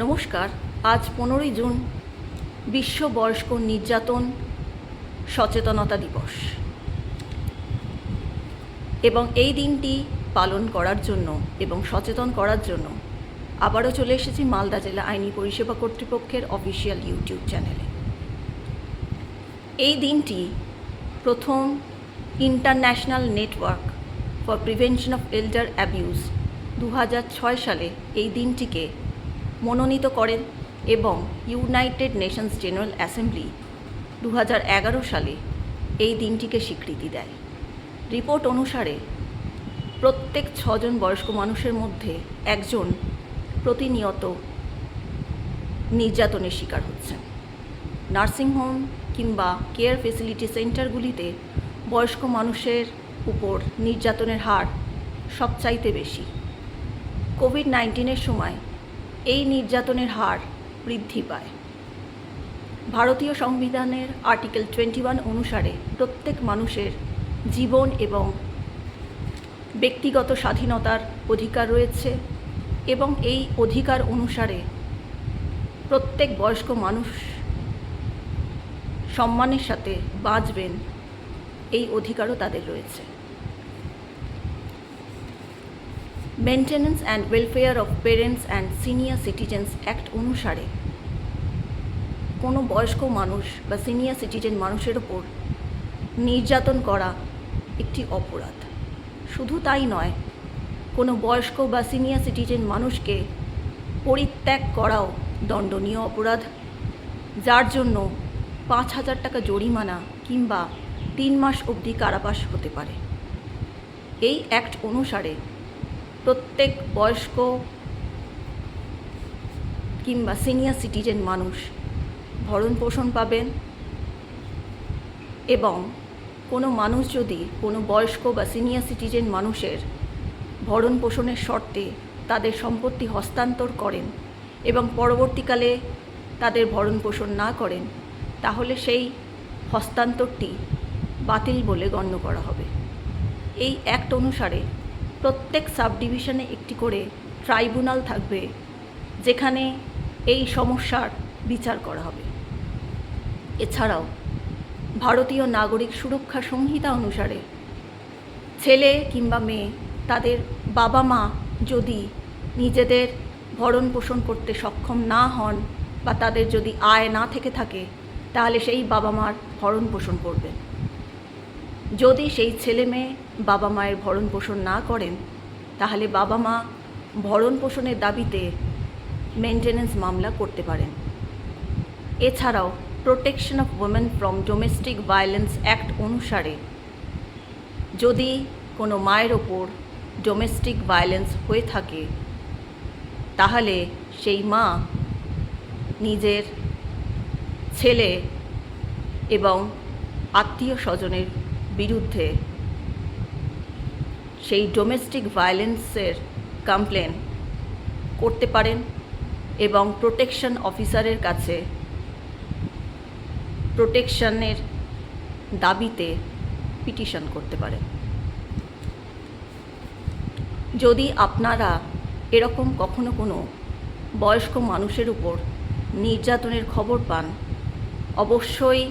নমস্কার। আজ 15ই জুন বিশ্ব বয়স্ক নির্যাতন সচেতনতা দিবস এবং এই দিনটি পালন করার জন্য এবং সচেতন করার জন্য আবারও চলে এসেছি মালদা জেলা আইনি পরিষেবা কর্তৃপক্ষের অফিসিয়াল ইউটিউব চ্যানেলে। এই দিনটি প্রথম international network for prevention of এল্ডার abuse 2006 সালে এই দিনটিকে মনোনীত করেন এবং ইউনাইটেড নেশনস জেনারেল অ্যাসেম্বলি 2011 সালে এই দিনটিকে স্বীকৃতি দেয়। রিপোর্ট অনুসারে প্রত্যেক 6 জন বয়স্ক মানুষের মধ্যে একজন প্রতিনিয়ত নির্যাতনের শিকার হচ্ছেন। নার্সিংহোম কিংবা কেয়ার ফেসিলিটি সেন্টারগুলিতে বয়স্ক মানুষের উপর নির্যাতনের হার সবচাইতে বেশি। কোভিড-19 সময় এই নির্যাতনের হার বৃদ্ধি পায়। ভারতীয় সংবিধানের আর্টিকেল 21 অনুসারে প্রত্যেক মানুষের জীবন এবং ব্যক্তিগত স্বাধীনতার অধিকার রয়েছে এবং এই অধিকার অনুসারে প্রত্যেক বয়স্ক মানুষ সম্মানের সাথে বাঁচবেন, এই অধিকারও তাদের রয়েছে। Maintenance and welfare of parents and senior citizens act অনুসারে কোনো বয়স্ক মানুষ বা সিনিয়র সিটিজেন মানুষের ওপর নির্যাতন করা একটি অপরাধ। শুধু তাই নয়, কোনো বয়স্ক বা সিনিয়র সিটিজেন মানুষকে পরিত্যাগ করাও দণ্ডনীয় অপরাধ, যার জন্য 5,000 টাকা জরিমানা কিংবা 3 মাস অবধি কারাবাস হতে পারে। এই অ্যাক্ট অনুসারে প্রত্যেক বয়স্ক কিংবা সিনিয়র সিটিজেন মানুষ ভরণ পোষণ পাবেন এবং কোনো মানুষ যদি কোনো বয়স্ক বা সিনিয়র সিটিজেন মানুষের ভরণ পোষণের শর্তে তাদের সম্পত্তি হস্তান্তর করেন এবং পরবর্তীকালে তাদের ভরণ পোষণ না করেন, তাহলে সেই হস্তান্তরটি বাতিল বলে গণ্য করা হবে। এই অ্যাক্ট অনুসারে প্রত্যেক সাব ডিভিশনে একটি করে ট্রাইব্যুনাল থাকবে, যেখানে এই সমস্যার বিচার করা হবে। এছাড়াও ভারতীয় নাগরিক সুরক্ষা সংহিতা অনুসারে ছেলে কিংবা মেয়ে তাদের বাবা মা যদি নিজেদের ভরণ পোষণ করতে সক্ষম না হন বা তাদের যদি আয় না থেকে থাকে, তাহলে সেই বাবা মার ভরণ পোষণ করবেন। যদি সেই ছেলে মেয়ে বাবা মায়ের ভরণ পোষণ না করেন, তাহলে বাবা মা ভরণ পোষণের দাবিতে মেনটেন্যান্স মামলা করতে পারেন। এছাড়াও protection of women from domestic violence act অনুসারে যদি কোনো মায়ের ওপর ডোমেস্টিক ভায়োলেন্স হয়ে থাকে, তাহলে সেই মা নিজের ছেলে এবং আত্মীয় স্বজনের বিরুদ্ধে সেই ডোমেস্টিক ভায়োলেন্সের কমপ্লেন করতে পারেন এবং প্রোটেকশন অফিসারের কাছে প্রোটেকশনের দাবিতে পিটিশন করতে পারেন। যদি আপনারা এরকম কখনো কোনো বয়স্ক মানুষের উপর নির্যাতনের খবর পান, অবশ্যই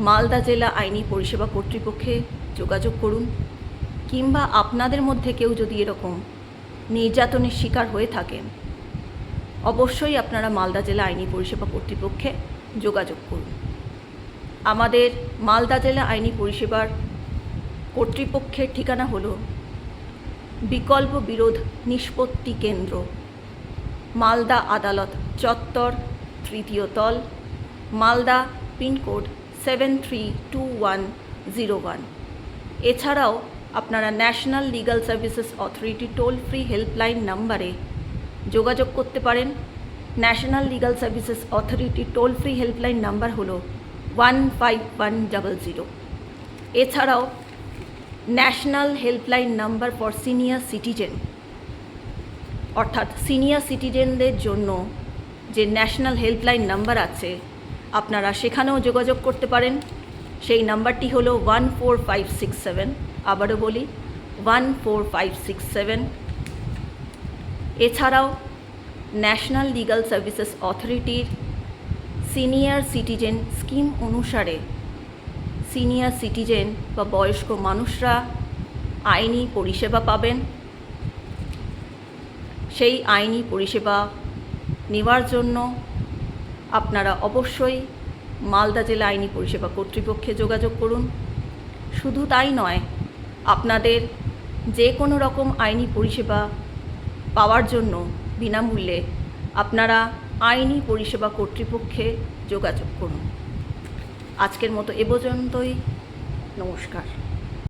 মালদা জেলা আইনি পরিষেবা কর্তৃপক্ষে যোগাযোগ করুন, কিংবা আপনাদের মধ্যে কেউ যদি এরকম নির্যাতনের শিকার হয়ে থাকেন, অবশ্যই আপনারা মালদা জেলা আইনি পরিষেবা কর্তৃপক্ষে যোগাযোগ করুন। আমাদের মালদা জেলা আইনি পরিষেবার কর্তৃপক্ষের ঠিকানা হলো বিকল্প বিরোধ নিষ্পত্তি কেন্দ্র, মালদা আদালত চত্বর, 3য় তল, মালদা, পিনকোড 732101। এছাড়াও আপনারা national legal services authority toll free helpline নাম্বারে যোগাযোগ করতে পারেন। National legal services authority toll free helpline number হলো 15100। এছাড়াও national helpline number for senior citizen, অর্থাৎ সিনিয়র সিটিজেনদের জন্য যে ন্যাশনাল হেল্পলাইন নাম্বার আছে, আপনারা সেখানেও যোগাযোগ করতে পারেন। সেই নাম্বারটি হলো 14567। আবারও বলি, 14567। এছাড়াও ন্যাশনাল লিগ্যাল সার্ভিসেস অথরিটির সিনিয়র সিটিজেন স্কিম অনুসারে সিনিয়র সিটিজেন বা বয়স্ক মানুষরা আইনি পরিষেবা পাবেন। সেই আইনি পরিষেবা নেওয়ার জন্য আপনারা অবশ্যই মালদা জেলা আইনি পরিষেবা কর্তৃপক্ষে যোগাযোগ করুন। শুধু তাই নয়, আপনাদের যে কোনো রকম আইনি পরিষেবা পাওয়ার জন্য বিনামূল্যে আপনারা আইনি পরিষেবা কর্তৃপক্ষে যোগাযোগ করুন। আজকের মতো এ পর্যন্তই। নমস্কার।